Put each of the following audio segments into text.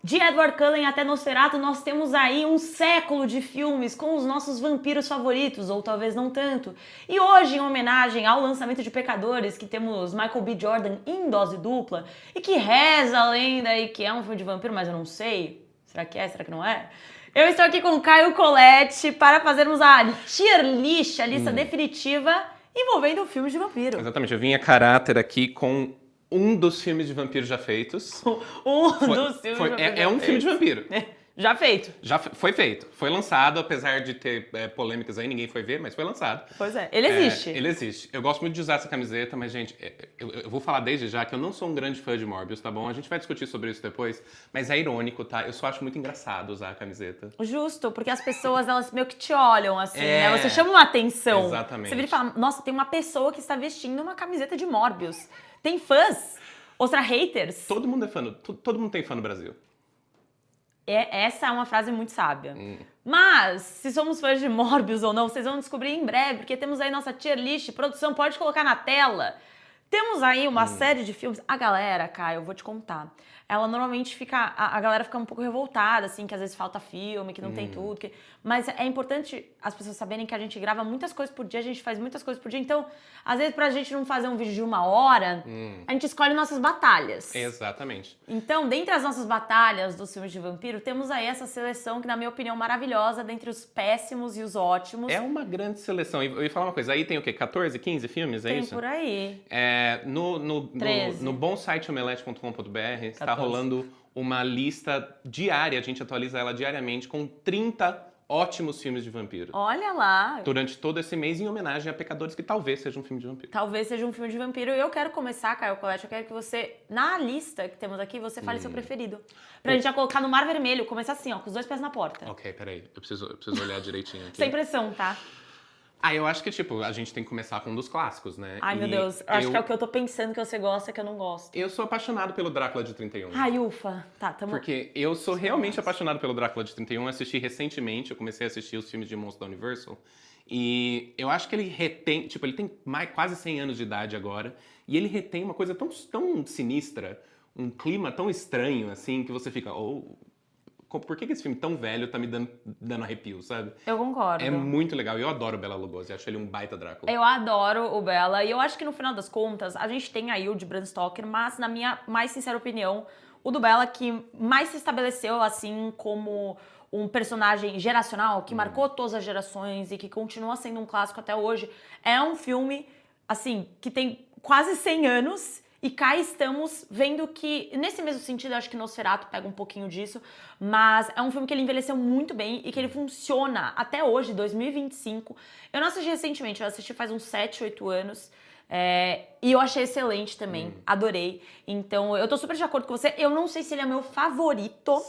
De Edward Cullen até Nosferatu, nós temos aí um século de filmes com os nossos vampiros favoritos, ou talvez não tanto. E hoje, em homenagem ao lançamento de Pecadores, que temos Michael B. Jordan em dose dupla, e que reza a lenda aí que é um filme de vampiro, mas eu não sei. Será que é? Será que não é? Eu estou aqui com o Caio Colette para fazermos a tier list, a lista definitiva envolvendo filmes de vampiro. Exatamente, eu vim a caráter aqui com um dos filmes de vampiro já feitos. Dos filmes de vampiro. É um filme de vampiro. Já feito. Já foi feito. Foi lançado, apesar de ter polêmicas aí, ninguém foi ver, mas foi lançado. Pois é, ele existe. Ele existe. Eu gosto muito de usar essa camiseta, mas, gente, eu vou falar desde já que eu não sou um grande fã de Morbius, tá bom? A gente vai discutir sobre isso depois, mas é irônico, tá? Eu só acho muito engraçado usar a camiseta. Justo, porque as pessoas, elas meio que te olham, assim, né? Você chama uma atenção. Exatamente. Você vira e fala, nossa, tem uma pessoa que está vestindo uma camiseta de Morbius. Tem fãs? Ou será haters? Todo mundo é fã, todo mundo tem fã no Brasil. Essa é uma frase muito sábia. Mas, se somos fãs de Morbius ou não, vocês vão descobrir em breve, porque temos aí nossa tier list, produção, pode colocar na tela. Temos aí uma série de filmes. A galera, Caio, eu vou te contar. Ela normalmente fica... A galera fica um pouco revoltada, assim, que às vezes falta filme, que não tem tudo. Mas é importante as pessoas saberem que a gente grava muitas coisas por dia, a gente faz muitas coisas por dia. Então, às vezes, pra gente não fazer um vídeo de 1 hora, a gente escolhe nossas batalhas. Exatamente. Então, dentre as nossas batalhas dos filmes de vampiro, temos aí essa seleção que, na minha opinião, maravilhosa, dentre os péssimos e os ótimos. É uma grande seleção. E eu ia falar uma coisa, aí tem o quê? 14, 15 filmes, é isso? Tem por aí. No bom site omelete.com.br está rolando uma lista diária, a gente atualiza ela diariamente, com 30 ótimos filmes de vampiro. Olha lá. Durante todo esse mês, em homenagem a Pecadores, que talvez seja um filme de vampiro. Talvez seja um filme de vampiro. E eu quero começar, Caio Colette, eu quero que você, na lista que temos aqui, você fale seu preferido. Pra gente já colocar no Mar Vermelho, começar assim, ó, com os 2 pés na porta. Ok, peraí, eu preciso olhar direitinho aqui. Sem pressão, tá? Eu acho que, tipo, a gente tem que começar com um dos clássicos, né? Ai, meu Deus. Acho que é o que eu tô pensando que você gosta, que eu não gosto. Eu sou apaixonado pelo Drácula de 31. Ai, ufa. Tá, Porque eu sou realmente apaixonado pelo Drácula de 31. Eu assisti recentemente, eu comecei a assistir os filmes de monstros da Universal. E eu acho que ele retém, tipo, ele tem quase 100 anos de idade agora. E ele retém uma coisa tão sinistra, um clima tão estranho, assim, que você fica... por que esse filme tão velho tá me dando arrepio, sabe? Eu concordo. É muito legal. Eu adoro o Bela Lugosi. Acho ele um baita Drácula. Eu adoro o Bela. E eu acho que no final das contas, a gente tem aí o de Bram Stoker, mas na minha mais sincera opinião, o do Bela que mais se estabeleceu, assim, como um personagem geracional, que marcou todas as gerações e que continua sendo um clássico até hoje. É um filme, assim, que tem quase 100 anos... E cá estamos vendo que, nesse mesmo sentido, eu acho que Nosferatu pega um pouquinho disso, mas é um filme que ele envelheceu muito bem e que ele funciona até hoje, 2025. Eu não assisti recentemente, eu assisti faz uns 7, 8 anos. E eu achei excelente também, adorei. Então, eu tô super de acordo com você. Eu não sei se ele é meu favorito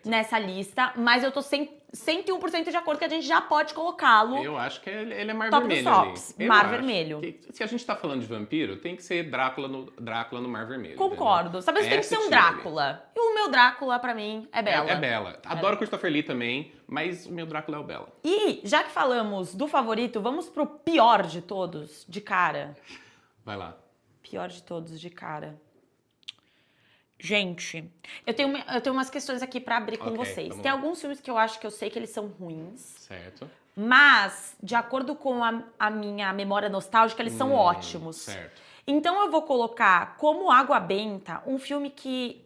nessa lista, mas eu tô 101% de acordo que a gente já pode colocá-lo. Eu acho que ele é Mar top Vermelho dos tops, ali. Mar Vermelho. Se a gente tá falando de vampiro, tem que ser Drácula no Mar Vermelho. Concordo. Sabe, tem que ser um Drácula. E o meu Drácula, pra mim, é Bela. É Bela. Adoro Christopher Lee também, mas o meu Drácula é o Bela. E, já que falamos do favorito, vamos pro pior de todos, de cara. Vai lá. Pior de todos, de cara. Gente, eu tenho umas questões aqui pra abrir com vocês. Tem alguns filmes que eu acho que eu sei que eles são ruins. Certo. Mas, de acordo com a minha memória nostálgica, eles são ótimos. Certo. Então eu vou colocar como Água Benta um filme que...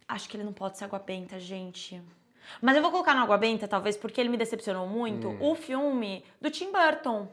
Acho que ele não pode ser Água Benta, gente. Mas eu vou colocar no Água Benta, talvez, porque ele me decepcionou muito. O filme do Tim Burton.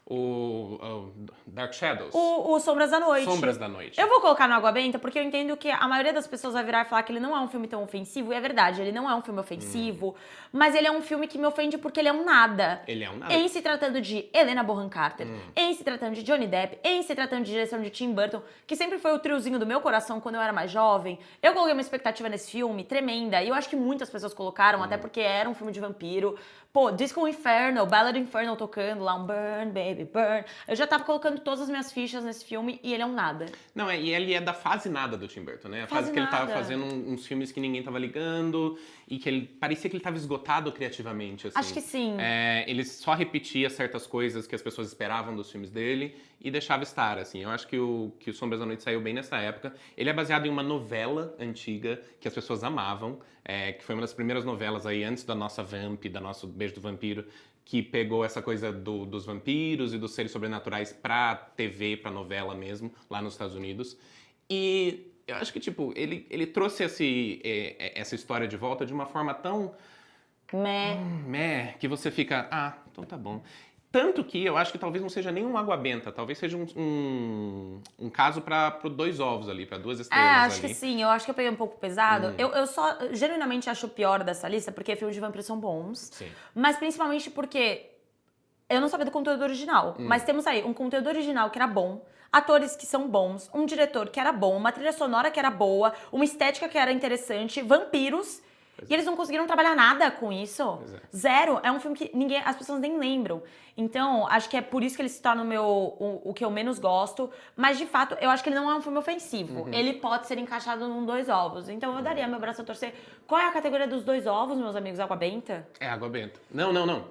O Dark Shadows. O Sombras da Noite. Sombras da Noite. Eu vou colocar no Água Benta porque eu entendo que a maioria das pessoas vai virar e falar que ele não é um filme tão ofensivo. E é verdade, ele não é um filme ofensivo. Mas ele é um filme que me ofende porque ele é um nada. Ele é um nada. Em se tratando de Helena Bonham Carter, em se tratando de Johnny Depp, em se tratando de direção de Tim Burton, que sempre foi o triozinho do meu coração quando eu era mais jovem. Eu coloquei uma expectativa nesse filme tremenda. E eu acho que muitas pessoas colocaram, até porque era um filme de vampiro. Pô, Disco Inferno, Ballad Inferno tocando lá, um Burn, Baby, Baby Burn. Eu já tava colocando todas as minhas fichas nesse filme e ele é um nada. Não, e ele é da fase nada do Tim Burton, né? A fase Fase que ele tava nada. fazendo uns filmes que ninguém tava ligando e que ele parecia que ele tava esgotado criativamente, assim. Acho que sim. Ele só repetia certas coisas que as pessoas esperavam dos filmes dele e deixava estar, assim. Eu acho que o Sombras da Noite saiu bem nessa época. Ele é baseado em uma novela antiga que as pessoas amavam, que foi uma das primeiras novelas aí antes da nossa Vamp, da nosso Beijo do Vampiro, que pegou essa coisa dos vampiros e dos seres sobrenaturais pra TV, pra novela mesmo, lá nos Estados Unidos. E eu acho que, tipo, ele trouxe essa história de volta de uma forma tão... que você fica, então tá bom. Tanto que eu acho que talvez não seja nem um água benta, talvez seja um caso para dois ovos ali, para duas estrelas ali. Acho que sim, eu acho que eu peguei um pouco pesado. Eu só genuinamente acho o pior dessa lista, porque filmes de vampiros são bons. Sim. Mas principalmente porque eu não sabia do conteúdo original. Mas temos aí um conteúdo original que era bom, atores que são bons, um diretor que era bom, uma trilha sonora que era boa, uma estética que era interessante, vampiros. E eles não conseguiram trabalhar nada com isso. Zero. É um filme que as pessoas nem lembram. Então, acho que é por isso que ele se torna o que eu menos gosto. Mas, de fato, eu acho que ele não é um filme ofensivo. Ele pode ser encaixado num dois ovos. Então, eu daria meu braço a torcer. Qual é a categoria dos dois ovos, meus amigos? Água benta? É água benta. Não.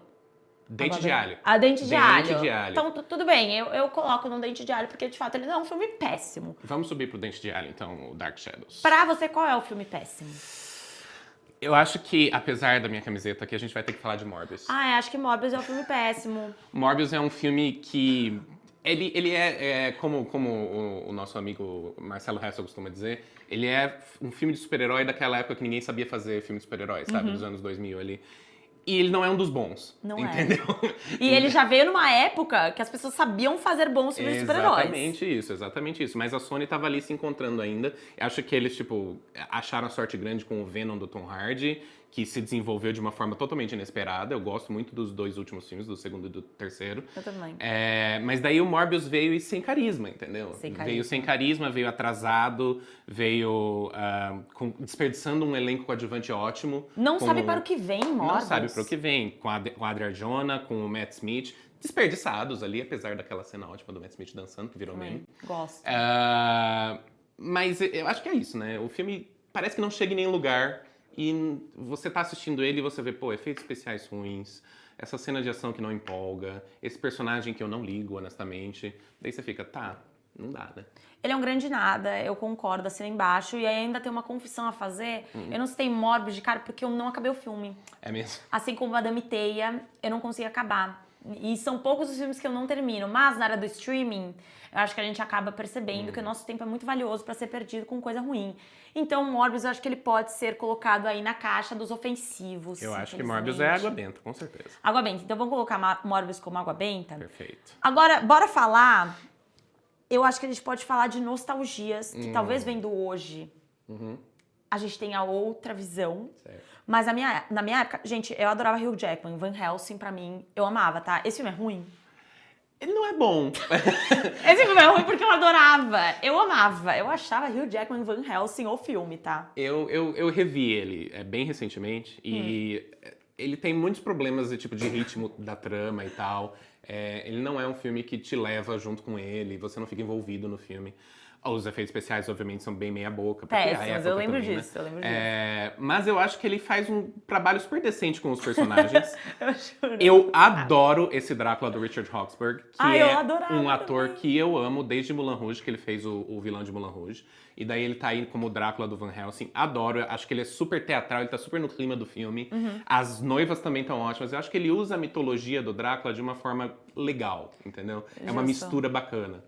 Dente de alho. Dente de alho. Dente de alho. Então, tudo bem. Eu coloco no Dente de Alho, porque, de fato, ele não é um filme péssimo. Vamos subir pro Dente de Alho, então, o Dark Shadows. Pra você, qual é o filme péssimo? Eu acho que, apesar da minha camiseta aqui, a gente vai ter que falar de Morbius. Acho que Morbius é um filme péssimo. Morbius é um filme que... Ele é como o nosso amigo Marcelo Hessel costuma dizer, ele é um filme de super-herói daquela época que ninguém sabia fazer filme de super-herói, sabe? Dos anos 2000 ali. E ele não é um dos bons, entendeu? E ele já veio numa época que as pessoas sabiam fazer bons filmes de super-heróis. Exatamente isso. Mas a Sony tava ali se encontrando ainda. Acho que eles, tipo, acharam a sorte grande com o Venom do Tom Hardy, que se desenvolveu de uma forma totalmente inesperada. Eu gosto muito dos dois últimos filmes, do segundo e do terceiro. Eu também. Mas daí o Morbius veio sem carisma, entendeu? Veio sem carisma, veio atrasado, veio desperdiçando um elenco coadjuvante ótimo. Não sabe para o que vem, Morbius. Não sabe para o que vem. Com a Adria Arjona, com o Matt Smith. Desperdiçados ali, apesar daquela cena ótima do Matt Smith dançando, que virou meme. Gosto. Mas eu acho que é isso, né? O filme parece que não chega em nenhum lugar. E você tá assistindo ele e você vê, efeitos especiais ruins, essa cena de ação que não empolga, esse personagem que eu não ligo, honestamente. Daí você fica, não dá, né? Ele é um grande nada, eu concordo, assina embaixo. E aí ainda tem uma confissão a fazer. Eu não citei Morbius de cara porque eu não acabei o filme. É mesmo? Assim como Madame Teia, eu não consegui acabar. E são poucos os filmes que eu não termino. Mas na área do streaming, eu acho que a gente acaba percebendo que o nosso tempo é muito valioso pra ser perdido com coisa ruim. Então, Morbius, eu acho que ele pode ser colocado aí na caixa dos ofensivos. Eu acho que Morbius é água benta, com certeza. Água benta. Então, vamos colocar Morbius como água benta? Perfeito. Agora, bora falar... Eu acho que a gente pode falar de nostalgias, que talvez vendo hoje, a gente tenha outra visão. Certo. Mas na minha época, gente, eu adorava Hugh Jackman. Van Helsing, pra mim, eu amava, tá? Esse filme é ruim? Ele não é bom. Esse filme é ruim porque eu adorava. Eu amava. Eu achava Hugh Jackman e Van Helsing o filme, tá? Eu revi ele bem recentemente e ele tem muitos problemas de tipo de ritmo da trama e tal. Ele não é um filme que te leva junto com ele, você não fica envolvido no filme. Os efeitos especiais, obviamente, são bem meia boca. Péssimos, eu lembro disso, Mas eu acho que ele faz um trabalho super decente com os personagens. Eu adoro esse Drácula do Richard Roxburgh, que é um ator que eu amo desde Moulin Rouge, que ele fez o vilão de Moulin Rouge. E daí ele tá aí como o Drácula do Van Helsing. Adoro, acho que ele é super teatral, ele tá super no clima do filme. As noivas também estão ótimas. Eu acho que ele usa a mitologia do Drácula de uma forma legal, entendeu? É uma mistura bacana.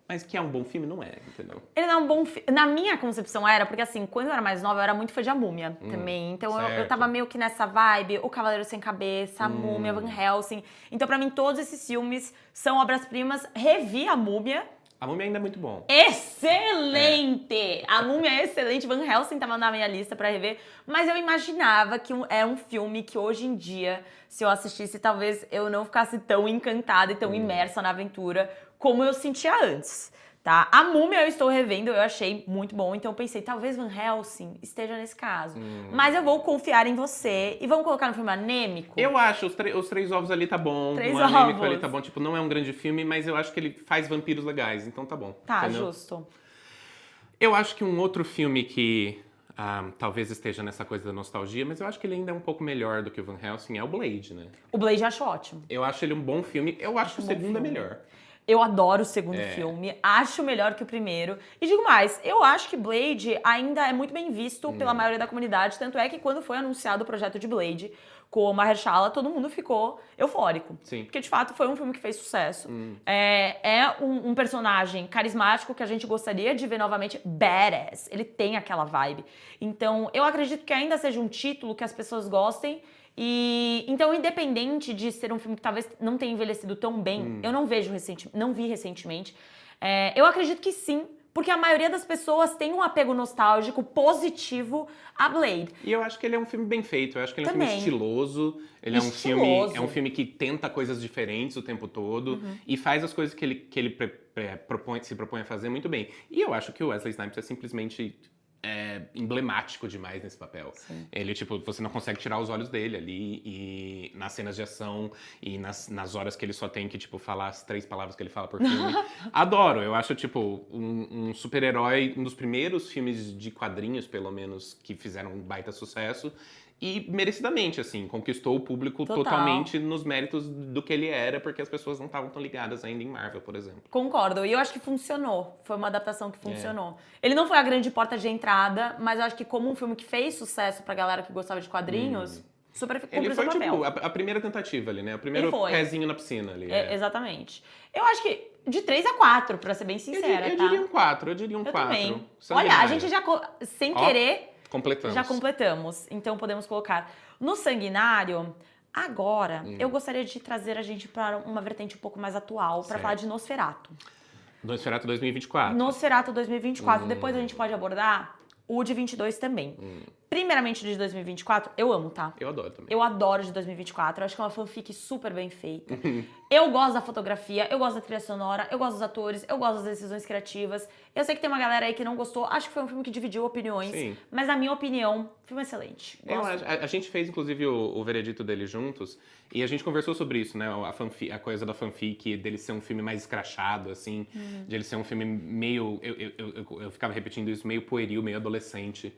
Mas que é um bom filme, não é, entendeu? Ele não é um bom filme. Na minha concepção era, porque assim, quando eu era mais nova, eu era muito fã de A Múmia também. Então eu tava meio que nessa vibe, O Cavaleiro Sem Cabeça, A Múmia, Van Helsing. Então pra mim todos esses filmes são obras-primas. Revi A Múmia. A Múmia ainda é muito bom. Excelente! A Múmia é excelente. Van Helsing tava na minha lista pra rever. Mas eu imaginava que era um filme que hoje em dia, se eu assistisse, talvez eu não ficasse tão encantada e tão imersa na aventura como eu sentia antes. Tá? A Múmia eu estou revendo, eu achei muito bom, então eu pensei, talvez Van Helsing esteja nesse caso. Mas eu vou confiar em você e vamos colocar no filme anêmico? Eu acho, os Três Ovos ali tá bom, Três o anêmico Ovos. ali tá bom. Tipo, não é um grande filme, mas eu acho que ele faz vampiros legais, então tá bom. Tá, entendeu? justo. Eu acho que um outro filme que talvez esteja nessa coisa da nostalgia, mas eu acho que ele ainda é um pouco melhor do que o Van Helsing, é o Blade, né? O Blade eu acho ótimo. Eu acho ele um bom filme, eu acho que o um bom segundo é filme. melhor. Eu adoro o segundo filme, acho melhor que o primeiro. E digo mais, eu acho que Blade ainda é muito bem visto pela maioria da comunidade, tanto é que quando foi anunciado o projeto de Blade com o Mahershala, todo mundo ficou eufórico. Sim. Porque de fato foi um filme que fez sucesso. É um personagem carismático que a gente gostaria de ver novamente, badass. Ele tem aquela vibe. Então eu acredito que ainda seja um título que as pessoas gostem. E então, independente de ser um filme que talvez não tenha envelhecido tão bem, eu não vi recentemente. Eu acredito que sim, porque a maioria das pessoas tem um apego nostálgico positivo a Blade. E eu acho que ele é um filme bem feito, eu acho que ele é um filme Também. estiloso, ele Estiloso. é um filme que tenta coisas diferentes o tempo todo e faz as coisas que ele se propõe a fazer muito bem. E eu acho que o Wesley Snipes é simplesmente emblemático demais nesse papel. Sim. Ele, tipo, você não consegue tirar os olhos dele ali e nas cenas de ação e nas horas que ele só tem que, tipo, falar as 3 palavras que ele fala por filme. Adoro, eu acho, tipo, um super-herói, um dos primeiros filmes de quadrinhos, pelo menos, que fizeram um baita sucesso. E merecidamente, assim, conquistou o público Total. totalmente nos méritos do que ele era, porque as pessoas não estavam tão ligadas ainda em Marvel, por exemplo. Concordo, e eu acho que funcionou. Foi uma adaptação que funcionou. Ele não foi a grande porta de entrada, mas eu acho que como um filme que fez sucesso pra galera que gostava de quadrinhos, super cumpriu Ele seu foi, papel. tipo, a primeira tentativa ali, né? O primeiro Ele foi. pezinho na piscina ali. Exatamente. Eu acho que de 3 a 4, pra ser bem sincera, Eu tá? diria um 4, eu diria um Eu 4. também. Olha, a Sanguinário. gente já, sem Ó, querer, completamos. já completamos. Então podemos colocar. No Sanguinário, agora, eu gostaria de trazer a gente para uma vertente um pouco mais atual, pra Certo. falar de Nosferatu. Nosferatu 2024. Nosferatu 2024. Depois a gente pode abordar o de 22 também. Primeiramente, de 2024, eu amo, tá? Eu adoro também. Eu adoro de 2024. Eu acho que é uma fanfic super bem feita. Eu gosto da fotografia, eu gosto da trilha sonora, eu gosto dos atores, eu gosto das decisões criativas. Eu sei que tem uma galera aí que não gostou. Acho que foi um filme que dividiu opiniões. Sim. Mas, na minha opinião, filme excelente. Gosto. A gente fez, inclusive, o veredito dele juntos, e a gente conversou sobre isso, né? A coisa da fanfic, dele ser um filme mais escrachado, assim, de ele ser um filme meio. Eu ficava repetindo isso, meio pueril, meio adolescente.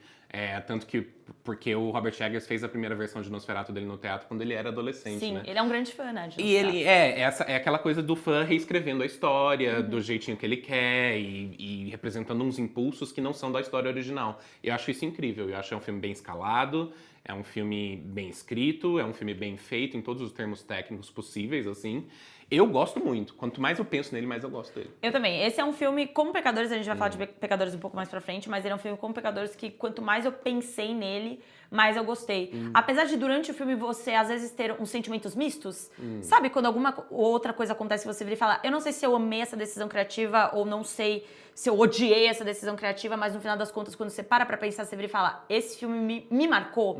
Tanto que. Porque o Robert Eggers fez a primeira versão de Nosferatu dele no teatro quando ele era adolescente, Sim, né? ele é um grande fã, né? de E Nosferatu. ele é aquela coisa do fã reescrevendo a história do jeitinho que ele quer e representando uns impulsos que não são da história original. Eu acho isso incrível. Eu acho que é um filme bem escalado, é um filme bem escrito, é um filme bem feito em todos os termos técnicos possíveis, assim. Eu gosto muito. Quanto mais eu penso nele, mais eu gosto dele. Eu também. Esse é um filme, como Pecadores, a gente vai falar de Pecadores um pouco mais pra frente, mas ele é um filme como Pecadores que quanto mais eu pensei nele, mais eu gostei. Apesar de durante o filme você às vezes ter uns sentimentos mistos, sabe? Quando alguma outra coisa acontece, você vira e fala, eu não sei se eu amei essa decisão criativa ou não sei se eu odiei essa decisão criativa, mas no final das contas, quando você para pra pensar, você vira e fala, esse filme me marcou.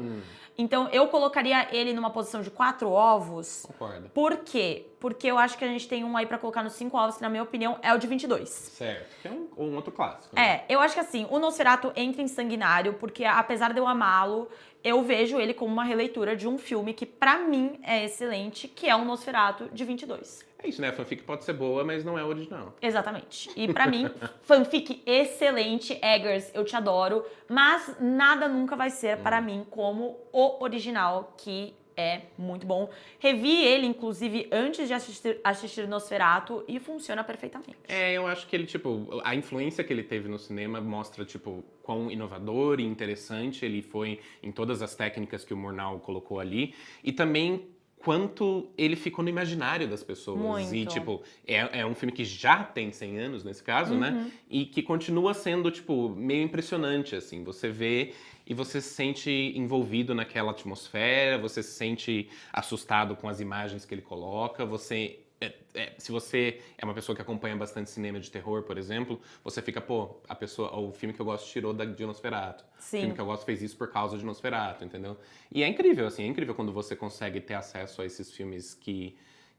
Então eu colocaria ele numa posição de 4 ovos. Concordo. Por quê? Porque eu acho que a gente tem um aí pra colocar nos 5 ovos, que na minha opinião é o de 22. Certo. Que é um outro clássico. Né? Eu acho que assim, o Nosferatu entra em Sanguinário, porque apesar de eu amá-lo, eu vejo ele como uma releitura de um filme que pra mim é excelente, que é o Nosferatu de 22. É isso, né? A fanfic pode ser boa, mas não é original. Exatamente. E pra mim, fanfic excelente, Eggers, eu te adoro, mas nada nunca vai ser para mim como o original, que é muito bom. Revi ele, inclusive, antes de assistir Nosferatu e funciona perfeitamente. Eu acho que ele, tipo, a influência que ele teve no cinema mostra, tipo, quão inovador e interessante ele foi em todas as técnicas que o Murnau colocou ali. E também quanto ele ficou no imaginário das pessoas. Muito. E, tipo, é um filme que já tem 100 anos, nesse caso, né? E que continua sendo, tipo, meio impressionante, assim. Você vê e você se sente envolvido naquela atmosfera, você se sente assustado com as imagens que ele coloca, você... se você é uma pessoa que acompanha bastante cinema de terror, por exemplo, você fica, pô, o filme que eu gosto tirou de Nosferatu. Sim. O filme que eu gosto fez isso por causa de Nosferatu, entendeu? E é incrível, assim, é incrível quando você consegue ter acesso a esses filmes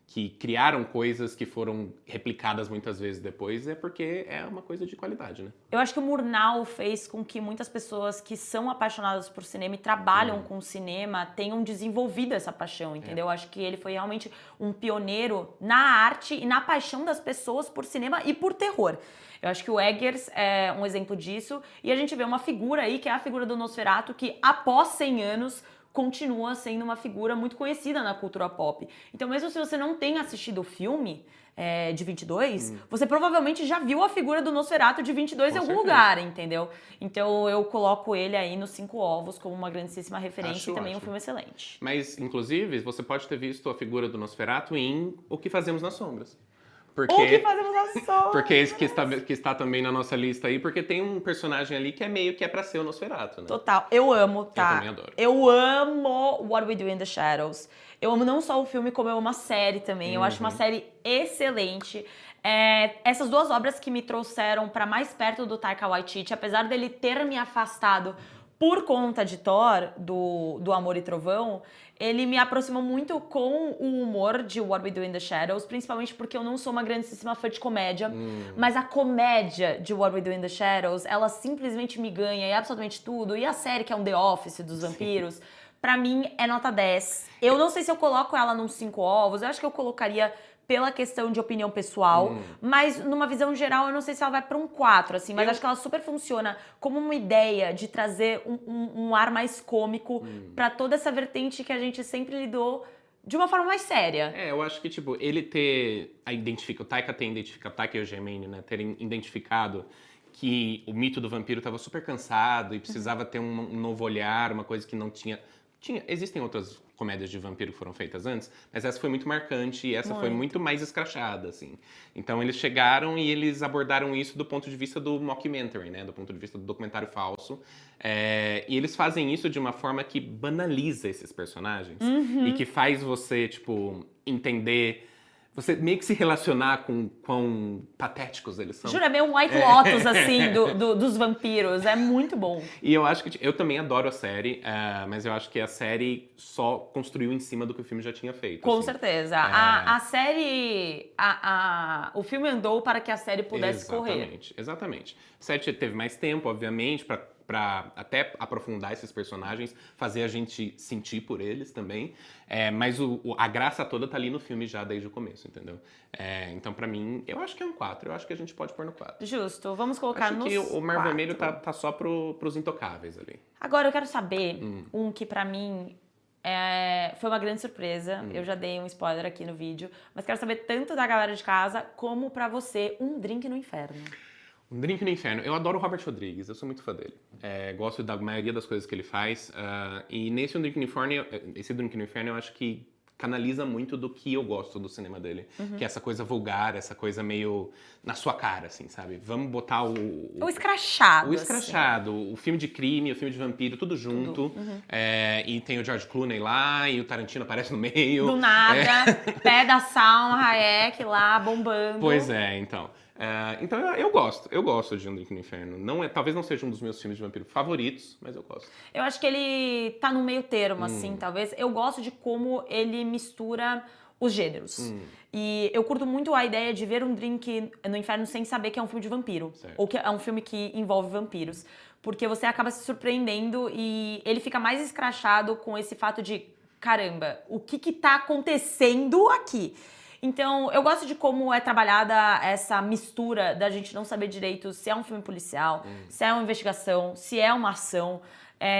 que criaram coisas que foram replicadas muitas vezes depois, é porque é uma coisa de qualidade, né? Eu acho que o Murnau fez com que muitas pessoas que são apaixonadas por cinema e trabalham com cinema tenham desenvolvido essa paixão, entendeu? Eu acho que ele foi realmente um pioneiro na arte e na paixão das pessoas por cinema e por terror. Eu acho que o Eggers é um exemplo disso, e a gente vê uma figura aí, que é a figura do Nosferatu, que após 100 anos continua sendo uma figura muito conhecida na cultura pop. Então, mesmo se você não tenha assistido o filme de 22, você provavelmente já viu a figura do Nosferatu de 22 em algum lugar, entendeu? Então, eu coloco ele aí nos 5 ovos como uma grandíssima referência e também um filme excelente. Mas, inclusive, você pode ter visto a figura do Nosferatu em O que Fazemos nas Sombras. Porque, O que Fazemos nas Sombras. Porque esse que está também na nossa lista aí, porque tem um personagem ali que é meio que é pra ser o Nosferatu, né? Total. Eu amo, tá? Eu também adoro. Eu amo What We Do in the Shadows. Eu amo não só o filme, como eu amo a série também. Eu acho uma série excelente. Essas 2 obras que me trouxeram pra mais perto do Taika Waititi, apesar dele ter me afastado por conta de Thor, do Amor e Trovão, ele me aproximou muito com o humor de What We Do in the Shadows, principalmente porque eu não sou uma grandíssima fã de comédia, mas a comédia de What We Do in the Shadows, ela simplesmente me ganha em absolutamente tudo. E a série, que é um The Office dos vampiros, pra mim é nota 10. Eu não sei se eu coloco ela num 5 ovos, eu acho que eu colocaria pela questão de opinião pessoal, mas numa visão geral eu não sei se ela vai pra um 4, assim, mas acho que ela super funciona como uma ideia de trazer um ar mais cômico pra toda essa vertente que a gente sempre lidou de uma forma mais séria. Eu acho que, tipo, ele ter o Taika e o Jermaine, né, terem identificado que o mito do vampiro estava super cansado e precisava ter um novo olhar, uma coisa que não tinha... Existem outras comédias de vampiro que foram feitas antes, mas essa foi muito marcante e essa foi muito mais escrachada, assim. Então eles chegaram e eles abordaram isso do ponto de vista do mockumentary, né? Do ponto de vista do documentário falso. E eles fazem isso de uma forma que banaliza esses personagens e que faz você, tipo, entender... Você meio que se relacionar com quão patéticos eles são. Jura, é meio um White Lotus, assim, dos vampiros. É muito bom. E eu acho que... Eu também adoro a série, mas eu acho que a série só construiu em cima do que o filme já tinha feito. Com assim. certeza. A série... o filme andou para que a série pudesse correr. Exatamente. A série teve mais tempo, obviamente, pra até aprofundar esses personagens, fazer a gente sentir por eles também. Mas a graça toda tá ali no filme já desde o começo, entendeu? Então, pra mim, eu acho que é um 4. Eu acho que a gente pode pôr no 4. Justo. Vamos colocar acho nos que o Mar 4. Vermelho tá só pros intocáveis ali. Agora, eu quero saber um que pra mim foi uma grande surpresa. Eu já dei um spoiler aqui no vídeo. Mas quero saber tanto da galera de casa como pra você, Um Drink no Inferno. Um Drink no Inferno. Eu adoro o Robert Rodrigues, eu sou muito fã dele. Gosto da maioria das coisas que ele faz. E nesse Um Drink no Inferno, eu acho que canaliza muito do que eu gosto do cinema dele. Que é essa coisa vulgar, essa coisa meio na sua cara, assim, sabe? Vamos botar o escrachado. O escrachado, assim. O filme de crime, o filme de vampiro, tudo junto. E tem o George Clooney lá, e o Tarantino aparece no meio. Do nada, pé da Salma Hayek lá, bombando. Pois é, então... Então eu gosto de Um Drink no Inferno. Talvez não seja um dos meus filmes de vampiro favoritos, mas eu gosto. Eu acho que ele tá no meio termo, assim, talvez. Eu gosto de como ele mistura os gêneros. E eu curto muito a ideia de ver Um Drink no Inferno sem saber que é um filme de vampiro. Certo. Ou que é um filme que envolve vampiros. Porque você acaba se surpreendendo e ele fica mais escrachado com esse fato de, caramba, o que tá acontecendo aqui? Então, eu gosto de como é trabalhada essa mistura da gente não saber direito se é um filme policial, se é uma investigação, se é uma ação.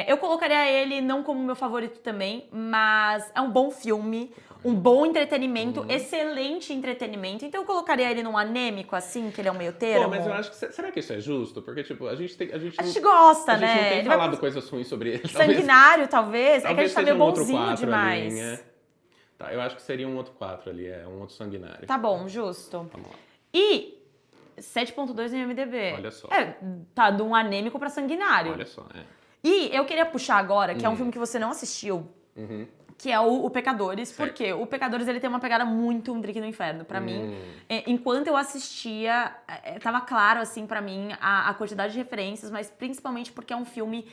Eu colocaria ele não como meu favorito também, mas é um bom filme, um bom entretenimento, excelente entretenimento. Então eu colocaria ele num anêmico, assim, que ele é um meio termo. Pô, mas eu acho que... Será que isso é justo? Porque, tipo, a gente gosta, né? A gente não tem falado coisas ruins sobre ele. Sanguinário, talvez. É que a gente tá meio bonzinho ali, demais. né? Tá, eu acho que seria um outro 4 ali, um outro sanguinário. Tá bom, justo. Vamos lá. E 7.2 no IMDb. Olha só. Tá de um anêmico pra sanguinário. Olha só, E eu queria puxar agora, que é um filme que você não assistiu, que é o Pecadores, certo. Porque o Pecadores ele tem uma pegada muito Um Drink no Inferno. Pra mim, enquanto eu assistia, tava claro, assim, pra mim, a quantidade de referências, mas principalmente porque é um filme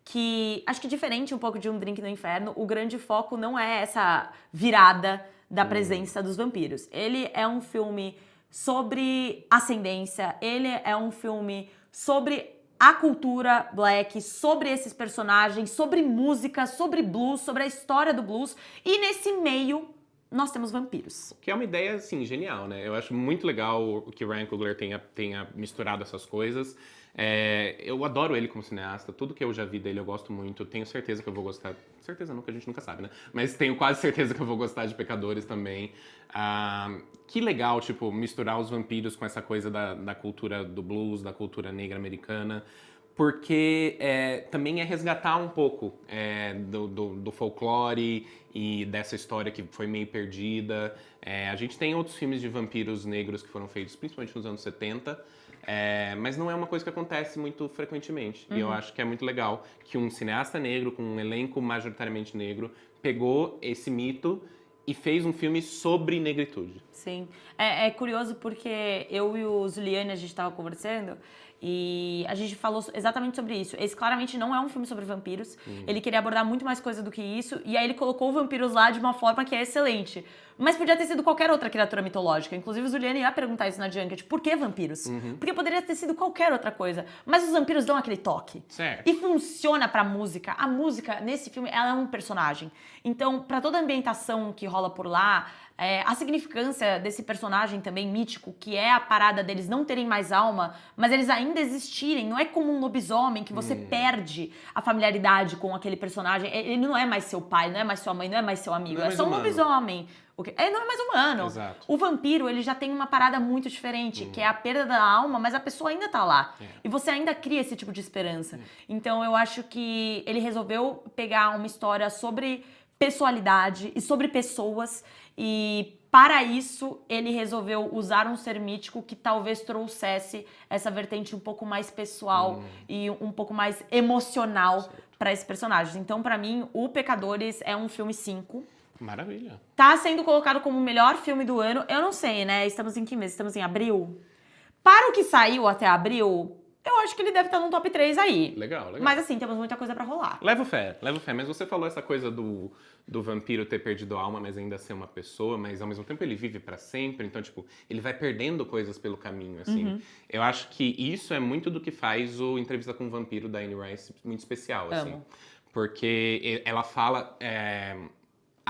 que, acho que diferente um pouco de Um Drink no Inferno, o grande foco não é essa virada da presença dos vampiros. Ele é um filme sobre ascendência, ele é um filme sobre a cultura black, sobre esses personagens, sobre música, sobre blues, sobre a história do blues. E nesse meio, nós temos vampiros. Que é uma ideia, assim, genial, né? Eu acho muito legal que o Ryan Coogler tenha misturado essas coisas. Eu adoro ele como cineasta. Tudo que eu já vi dele eu gosto muito. Tenho certeza que eu vou gostar. Certeza não, que a gente nunca sabe, né? Mas tenho quase certeza que eu vou gostar de Pecadores também. Que legal, tipo, misturar os vampiros com essa coisa da cultura do blues, da cultura negra americana. Porque também é resgatar um pouco do folclore e dessa história que foi meio perdida. A gente tem outros filmes de vampiros negros que foram feitos principalmente nos anos 70, mas não é uma coisa que acontece muito frequentemente. E eu acho que é muito legal que um cineasta negro, com um elenco majoritariamente negro, pegou esse mito e fez um filme sobre negritude. Sim. É curioso porque eu e o Zuliane, a gente estava conversando e a gente falou exatamente sobre isso. Esse claramente não é um filme sobre vampiros. Ele queria abordar muito mais coisa do que isso. E aí ele colocou vampiros lá de uma forma que é excelente. Mas podia ter sido qualquer outra criatura mitológica. Inclusive o Zuliane ia perguntar isso na Junket. Por que vampiros? Porque poderia ter sido qualquer outra coisa. Mas os vampiros dão aquele toque. Certo. E funciona pra música. A música, nesse filme, ela é um personagem. Então, pra toda a ambientação que rola por lá, a significância desse personagem também mítico, que é a parada deles não terem mais alma, mas eles ainda existirem. Não é como um lobisomem que você perde a familiaridade com aquele personagem. Ele não é mais seu pai, não é mais sua mãe, não é mais seu amigo. É só um lobisomem. Ele não é mais humano. Exato. O vampiro, ele já tem uma parada muito diferente, que é a perda da alma, mas a pessoa ainda tá lá. E você ainda cria esse tipo de esperança. Então eu acho que ele resolveu pegar uma história sobre pessoalidade e sobre pessoas, e para isso ele resolveu usar um ser mítico que talvez trouxesse essa vertente um pouco mais pessoal e um pouco mais emocional para esses personagens. Então, para mim, O Pecadores é um filme 5. Maravilha. Tá sendo colocado como o melhor filme do ano. Eu não sei, né? Estamos em que mês? Estamos em abril? Para o que saiu até abril, eu acho que ele deve estar no top 3 aí. Legal. Mas assim, temos muita coisa pra rolar. Levo fé. Mas você falou essa coisa do vampiro ter perdido a alma, mas ainda ser uma pessoa, mas ao mesmo tempo ele vive pra sempre, então, tipo, ele vai perdendo coisas pelo caminho, assim. Eu acho que isso é muito do que faz o Entrevista com o Vampiro da Anne Rice muito especial, assim. Amo. Porque ela fala...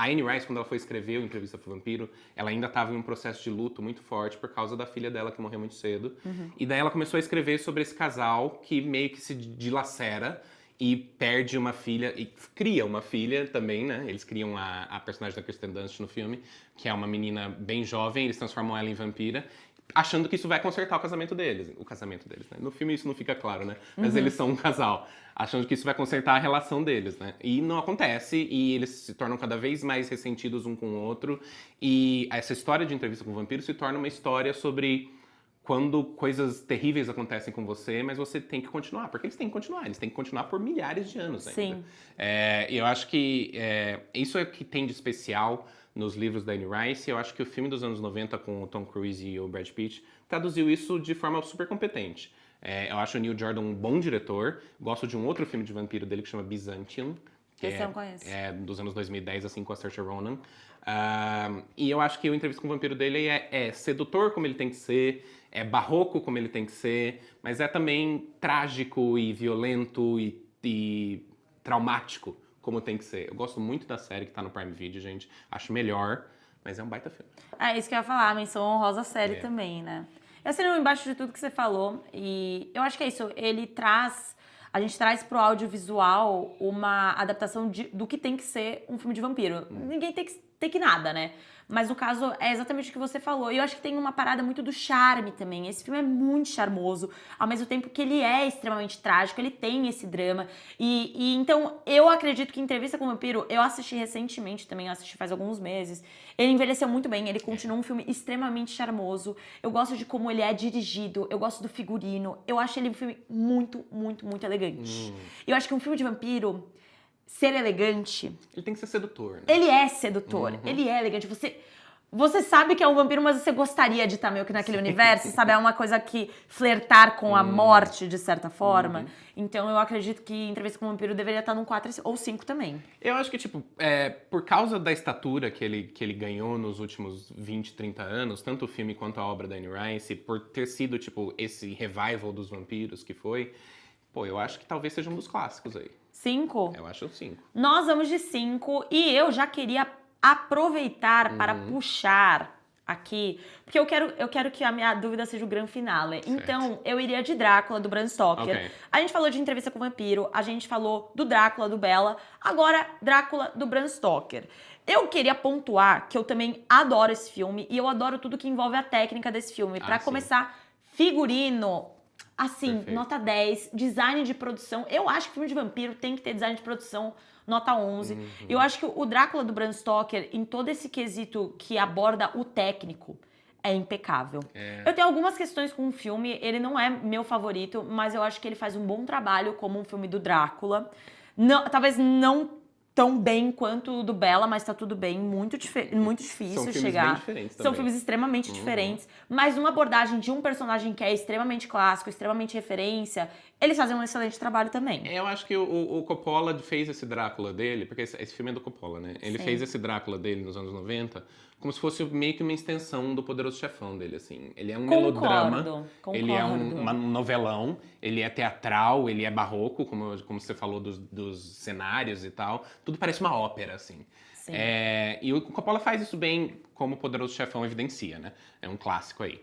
A Anne Rice, quando ela foi escrever o Entrevista com o Vampiro, ela ainda estava em um processo de luto muito forte por causa da filha dela, que morreu muito cedo. E daí ela começou a escrever sobre esse casal que meio que se dilacera e perde uma filha, e cria uma filha também, né? Eles criam a personagem da Kirsten Dunst no filme, que é uma menina bem jovem, eles transformam ela em vampira, achando que isso vai consertar o casamento deles. Né? No filme isso não fica claro, né? Mas eles são um casal, achando que isso vai consertar a relação deles, né? E não acontece, e eles se tornam cada vez mais ressentidos um com o outro. E essa história de Entrevista com o Vampiro se torna uma história sobre quando coisas terríveis acontecem com você, mas você tem que continuar, porque eles têm que continuar por milhares de anos ainda. Sim. E eu acho que isso é o que tem de especial nos livros da Anne Rice. Eu acho que o filme dos anos 90 com o Tom Cruise e o Brad Pitt traduziu isso de forma super competente. Eu acho o Neil Jordan um bom diretor. Gosto de um outro filme de vampiro dele que chama Byzantium. Esse eu não conheço. Dos anos 2010, assim, com a Saoirse Ronan. E eu acho que o Entrevista com o Vampiro dele é sedutor como ele tem que ser, é barroco como ele tem que ser, mas é também trágico e violento e traumático como tem que ser. Eu gosto muito da série que tá no Prime Video, gente. Acho melhor, mas é um baita filme. É isso que eu ia falar, a menção honrosa série também, né? Eu assino embaixo de tudo que você falou e eu acho que é isso. A gente traz pro audiovisual uma adaptação do que tem que ser um filme de vampiro. Ninguém tem que nada, né? Mas no caso é exatamente o que você falou. E eu acho que tem uma parada muito do charme também. Esse filme é muito charmoso, ao mesmo tempo que ele é extremamente trágico, ele tem esse drama. E então eu acredito que Entrevista com o Vampiro, eu assisti recentemente também, eu assisti faz alguns meses. Ele envelheceu muito bem, ele continua um filme extremamente charmoso. Eu gosto de como ele é dirigido, eu gosto do figurino. Eu acho ele um filme muito, muito, muito elegante. Eu acho que um filme de vampiro ser elegante... Ele tem que ser sedutor, né? Ele é sedutor, ele é elegante. Você sabe que é um vampiro, mas você gostaria de estar meio que naquele universo, sabe? É uma coisa que flertar com a morte, de certa forma. Então eu acredito que Entrevista com o Vampiro deveria estar num 4 ou 5 também. Eu acho que, tipo, por causa da estatura que ele ganhou nos últimos 20, 30 anos, tanto o filme quanto a obra da Anne Rice, por ter sido, tipo, esse revival dos vampiros que foi, pô, eu acho que talvez seja um dos clássicos aí. 5? Eu acho 5. Nós vamos de 5 e eu já queria aproveitar para puxar aqui, porque eu quero que a minha dúvida seja o grande finale. Então, eu iria de Drácula, do Bram Stoker. Ok. A gente falou de Entrevista com o Vampiro, a gente falou do Drácula, do Bela, agora Drácula, do Bram Stoker. Eu queria pontuar que eu também adoro esse filme e eu adoro tudo que envolve a técnica desse filme. Para sim. começar, figurino, assim, Perfeito. nota 10, design de produção. Eu acho que filme de vampiro tem que ter design de produção nota 11. Eu acho que o Drácula do Bram Stoker, em todo esse quesito que aborda o técnico, é impecável. Eu tenho algumas questões com o filme, ele não é meu favorito, mas eu acho que ele faz um bom trabalho como um filme do Drácula. Não, talvez não tão bem quanto o do Bela, mas tá tudo bem, muito difícil São filmes chegar. bem diferentes São também. filmes extremamente diferentes, mas uma abordagem de um personagem que é extremamente clássico, extremamente referência, eles fazem um excelente trabalho também. Eu acho que o Coppola fez esse Drácula dele, porque esse filme é do Coppola, né? Ele Sim. fez esse Drácula dele nos anos 90 como se fosse meio que uma extensão do Poderoso Chefão dele, assim. Ele é um melodrama, ele é um novelão, ele é teatral, ele é barroco, como você falou dos cenários e tal. Tudo parece uma ópera, assim. Sim. E o Coppola faz isso bem, como o Poderoso Chefão evidencia, né? É um clássico aí.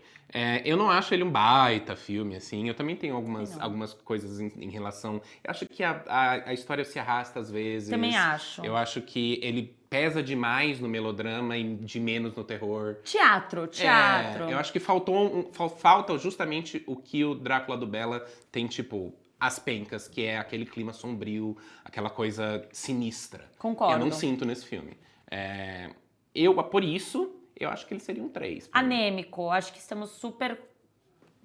Eu não acho ele um baita filme, assim. Eu também tenho algumas coisas em relação... Eu acho que a história se arrasta às vezes. Também acho. Eu acho que ele pesa demais no melodrama e de menos no terror. Teatro. Eu acho que falta justamente o que o Drácula do Bela tem, tipo... As pencas, que é aquele clima sombrio, aquela coisa sinistra. Concordo. Eu não sinto nesse filme. Por isso, eu acho que ele seria um 3. Anêmico. Acho que estamos super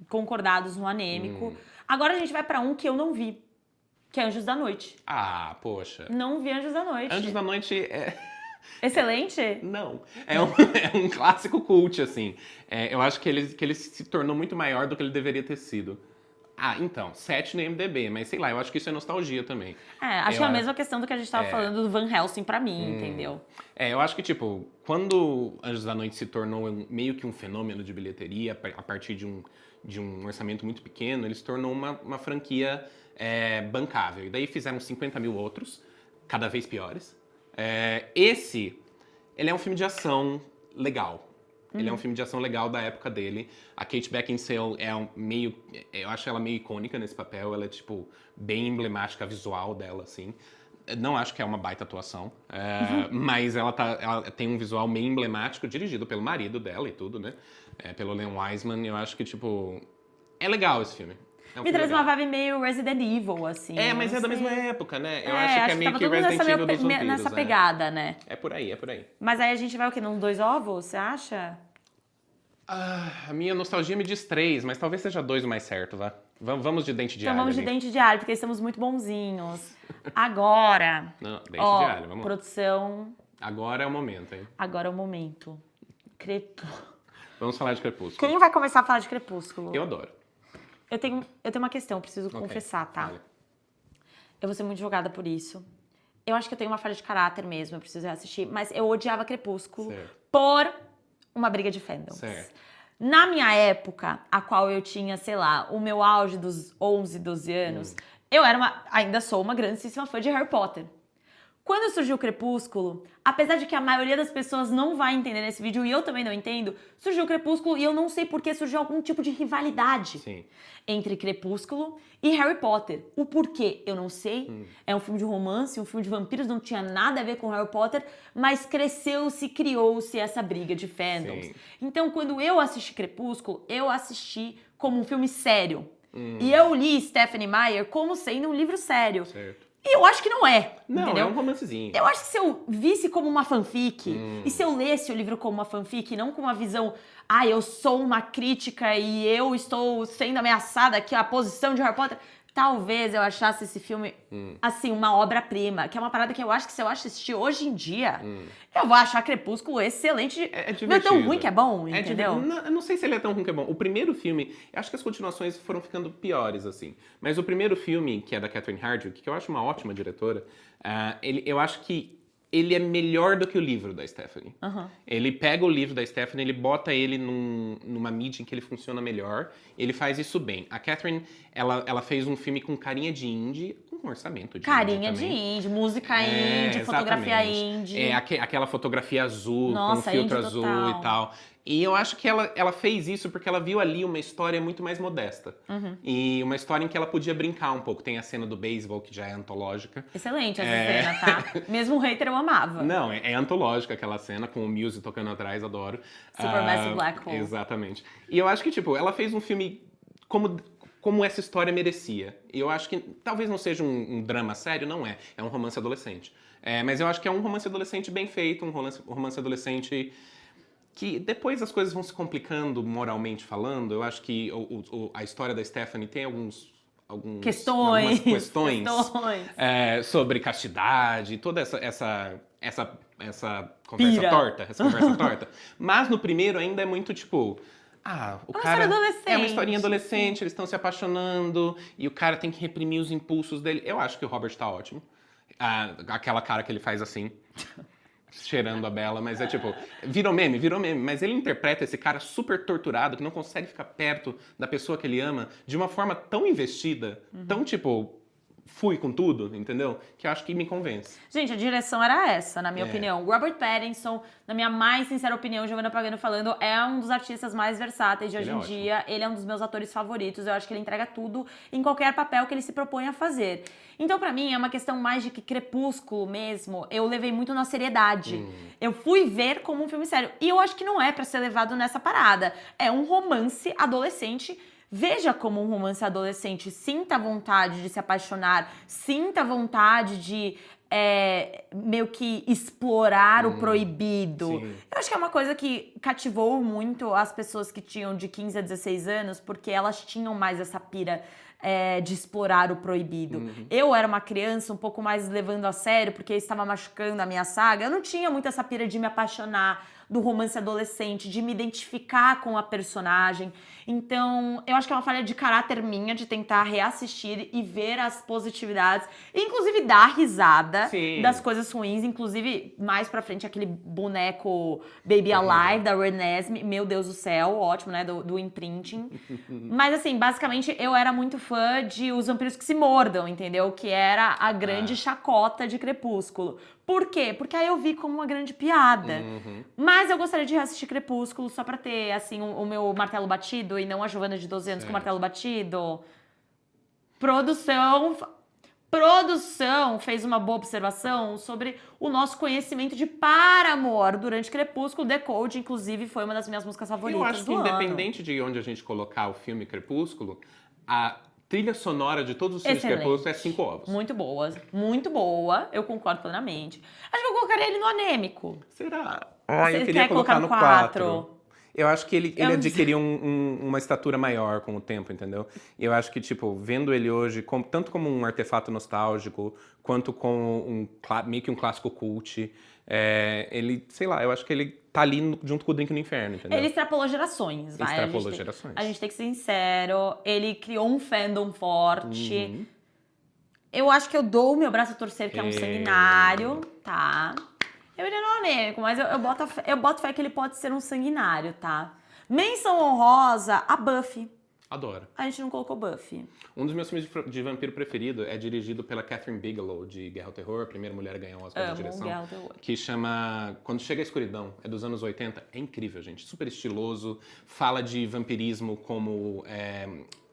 concordados no anêmico. Agora a gente vai pra um que eu não vi, que é Anjos da Noite. Ah, poxa. Não vi Anjos da Noite. Anjos da Noite é... Excelente? Não. É um clássico cult, assim. Eu acho que ele se tornou muito maior do que ele deveria ter sido. Então, 7 no IMDb, mas sei lá, eu acho que isso é nostalgia também. Acho que é a mesma questão do que a gente tava falando do Van Helsing pra mim, entendeu? Eu acho que, tipo, quando Anjos da Noite se tornou meio que um fenômeno de bilheteria, a partir de um orçamento muito pequeno, ele se tornou uma franquia bancável. E daí fizeram 50 mil outros, cada vez piores. Ele é um filme de ação legal. Ele é um filme de ação legal da época dele. A Kate Beckinsale eu acho ela meio icônica nesse papel. Ela é, tipo, bem emblemática, visual dela, assim. Não acho que é uma baita atuação, mas ela tem um visual meio emblemático, dirigido pelo marido dela e tudo, né? Pelo Len Wiseman. Eu acho que, tipo, é legal esse filme. Me traz uma vibe meio Resident Evil, assim. Mas é da mesma época, né? Eu acho que é meio que Resident Evil dos vampiros. Nessa pegada, né? É por aí. Mas aí a gente vai o quê? Nos 2 ovos, você acha? A minha nostalgia me diz 3, mas talvez seja 2 o mais certo, vá. Vamos de Dente de Alho. Então vamos de Dente de Alho, porque estamos muito bonzinhos. Agora... Não, Dente de Alho, vamos lá. Produção... Agora é o momento, hein? Agora é o momento. Vamos falar de Crepúsculo. Quem vai começar a falar de Crepúsculo? Eu adoro. Eu tenho uma questão, eu preciso confessar, tá? Vale. Eu vou ser muito julgada por isso. Eu acho que eu tenho uma falha de caráter mesmo, eu preciso reassistir. Mas eu odiava Crepúsculo por uma briga de fandoms. Certo. Na minha época, a qual eu tinha, sei lá, o meu auge dos 11, 12 anos, eu ainda sou uma grandíssima fã de Harry Potter. Quando surgiu o Crepúsculo, apesar de que a maioria das pessoas não vai entender nesse vídeo, e eu também não entendo, surgiu o Crepúsculo e eu não sei por que surgiu algum tipo de rivalidade entre Crepúsculo e Harry Potter. O porquê, eu não sei. É um filme de romance, um filme de vampiros, não tinha nada a ver com Harry Potter, mas cresceu-se, criou-se essa briga de fandoms. Então, quando eu assisti Crepúsculo, eu assisti como um filme sério. E eu li Stephenie Meyer como sendo um livro sério. Certo. E eu acho que não é, Não, entendeu? é um romancezinho. Eu acho que se eu visse como uma fanfic, e se eu lesse o livro como uma fanfic, não com uma visão, eu sou uma crítica e eu estou sendo ameaçada aqui, a posição de Harry Potter, talvez eu achasse esse filme, assim, uma obra-prima, que é uma parada que eu acho que se eu assistir hoje em dia, eu vou achar Crepúsculo excelente. É divertido. Não é tão ruim que é bom, entendeu? Eu não sei se ele é tão ruim que é bom. O primeiro filme, eu acho que as continuações foram ficando piores, assim. Mas o primeiro filme, que é da Catherine Hardwicke, que eu acho uma ótima diretora, eu acho que ele é melhor do que o livro da Stephanie. Ele pega o livro da Stephanie, ele bota ele numa mídia em que ele funciona melhor. Ele faz isso bem. A Catherine, ela fez um filme com carinha de indie, com um orçamento de Carinha indie de também. indie, música indie, fotografia indie. Aquela fotografia azul, Nossa, com um filtro indie azul total. e tal. E eu acho que ela fez isso porque ela viu ali uma história muito mais modesta. E uma história em que ela podia brincar um pouco. Tem a cena do beisebol, que já é antológica. Excelente essa cena, tá? Mesmo o hater eu amava. Não, é antológica aquela cena, com o Muse tocando atrás, adoro. Supermassive Black Hole. Exatamente. E eu acho que, tipo, ela fez um filme como essa história merecia. E eu acho que talvez não seja um drama sério, não é. É um romance adolescente. Mas eu acho que é um romance adolescente bem feito, um romance adolescente que depois as coisas vão se complicando moralmente falando. Eu acho que a história da Stephanie tem algumas questões sobre castidade, toda essa conversa torta, Mas no primeiro ainda é muito tipo, o cara é uma historinha adolescente, eles estão se apaixonando e o cara tem que reprimir os impulsos dele. Eu acho que o Robert tá ótimo. Aquela cara que ele faz assim, cheirando a Bella, mas é tipo, virou meme, mas ele interpreta esse cara super torturado, que não consegue ficar perto da pessoa que ele ama, de uma forma tão investida, tão tipo, fui com tudo, entendeu? Que eu acho que me convence. Gente, a direção era essa, na minha opinião. Robert Pattinson, na minha mais sincera opinião, Giovanna Pagano falando, é um dos artistas mais versáteis de hoje em dia. Ele é um dos meus atores favoritos. Eu acho que ele entrega tudo em qualquer papel que ele se propõe a fazer. Então, pra mim, é uma questão mais de que Crepúsculo mesmo, eu levei muito na seriedade. Eu fui ver como um filme sério. E eu acho que não é pra ser levado nessa parada. É um romance adolescente. Veja como um romance adolescente, sinta vontade de se apaixonar, sinta vontade de meio que explorar o proibido. Sim. Eu acho que é uma coisa que cativou muito as pessoas que tinham de 15 a 16 anos, porque elas tinham mais essa pira de explorar o proibido. Eu era uma criança um pouco mais levando a sério, porque estava machucando a minha saga. Eu não tinha muito essa pira de me apaixonar, do romance adolescente, de me identificar com a personagem. Então, eu acho que é uma falha de caráter minha de tentar reassistir e ver as positividades, inclusive dar risada das coisas ruins, inclusive mais pra frente aquele boneco Baby Alive da Renesmee, meu Deus do céu, ótimo, né, do imprinting. Mas assim, basicamente eu era muito fã de Os Vampiros que se Mordam, entendeu? Que era a grande chacota de Crepúsculo. Por quê? Porque aí eu vi como uma grande piada. Mas eu gostaria de reassistir Crepúsculo só pra ter, assim, o meu martelo batido e não a Giovanna de 12 anos com o martelo batido. Produção fez uma boa observação sobre o nosso conhecimento de Paramore durante Crepúsculo. The Code, inclusive, foi uma das minhas músicas favoritas do ano. Eu acho que independente de onde a gente colocar o filme Crepúsculo, a trilha sonora de todos os filmes Crepúsculo é 5 ovos. Muito boa, muito boa. Eu concordo plenamente. Acho que eu colocaria ele no anêmico. Será? Você Eu queria quer colocar no 4. 4? Eu acho que ele adquiriu uma estatura maior com o tempo, entendeu? E eu acho que, tipo, vendo ele hoje, tanto como um artefato nostálgico, quanto como meio que um clássico cult, ele, sei lá, eu acho que ele tá ali junto com o Drink no Inferno, entendeu? Ele extrapolou gerações, vai. Extrapolou gerações. A gente tem que ser sincero, ele criou um fandom forte. Eu acho que eu dou o meu braço a torcer, que é um sanguinário, tá? Eu iria no anêmico, mas eu boto fé que ele pode ser um sanguinário, tá? Menção honrosa a Buffy. Adoro. A gente não colocou Buffy. Um dos meus filmes de vampiro preferido é dirigido pela Catherine Bigelow, de Guerra ao Terror, a primeira mulher a ganhar um Oscar de direção. Guerra ao Terror. Que chama Quando Chega a Escuridão, é dos anos 80. É incrível, gente. Super estiloso. Fala de vampirismo como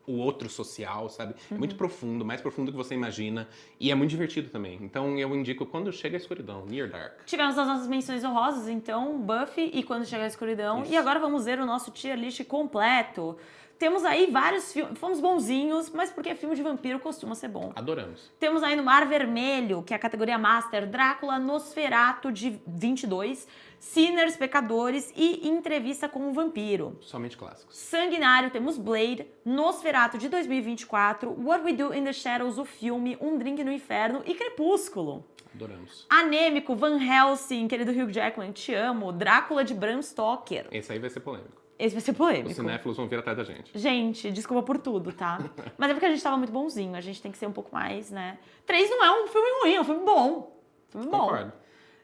o outro social, sabe? É muito profundo, mais profundo do que você imagina. E é muito divertido também. Então eu indico Quando Chega a Escuridão, Near Dark. Tivemos as nossas menções honrosas, então, Buffy e Quando Chega a Escuridão. Isso. E agora vamos ver o nosso tier list completo. Temos aí vários filmes, fomos bonzinhos, mas porque filme de vampiro costuma ser bom. Adoramos. Temos aí no Mar Vermelho, que é a categoria Master, Drácula, Nosferatu de 22, Sinners, Pecadores e Entrevista com um Vampiro. Somente clássicos. Sanguinário, temos Blade, Nosferatu de 2024, What We Do in the Shadows, o filme, Um Drink no Inferno e Crepúsculo. Adoramos. Anêmico, Van Helsing, querido Hugh Jackman, te amo, Drácula de Bram Stoker. Esse aí vai ser polêmico. Esse vai ser polêmico. Os cinéfilos vão vir atrás da gente. Gente, desculpa por tudo, tá? Mas é porque a gente tava muito bonzinho, a gente tem que ser um pouco mais, né? 3 não é um filme ruim, é um filme bom. Filme bom. Concordo.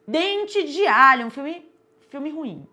Dente de Alho, um filme ruim.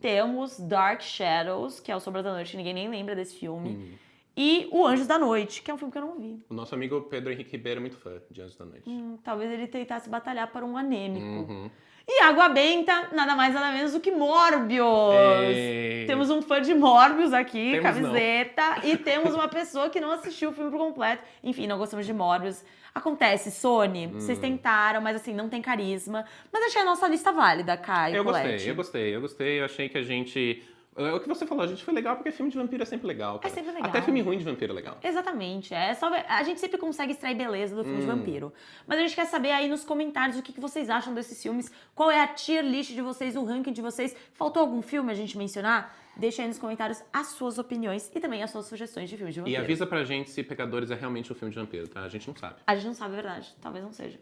Temos Dark Shadows, que é o Sombra da Noite, ninguém nem lembra desse filme. E O Anjos da Noite, que é um filme que eu não vi. O nosso amigo Pedro Henrique Ribeiro é muito fã de Anjos da Noite. Talvez ele tentasse batalhar para um anêmico. Uhum. E Água Benta, nada mais nada menos do que Morbius. Ei. Temos um fã de Morbius aqui, Temos camiseta. E temos uma pessoa que não assistiu o filme por completo. Enfim, não gostamos de Morbius. Acontece, Sony, vocês tentaram, mas assim, não tem carisma. Mas achei a nossa lista válida, Kai. Eu Colette. gostei. Eu achei que a gente... É o que você falou, a gente foi legal porque filme de vampiro é sempre legal, cara. É sempre legal. Até filme ruim de vampiro é legal. Exatamente, é só a gente sempre consegue extrair beleza do filme de vampiro. Mas a gente quer saber aí nos comentários o que vocês acham desses filmes, qual é a tier list de vocês, o ranking de vocês. Faltou algum filme a gente mencionar? Deixa aí nos comentários as suas opiniões e também as suas sugestões de filmes de vampiro. E avisa pra gente se Pecadores é realmente um filme de vampiro, tá? A gente não sabe. A gente não sabe a verdade, talvez não seja.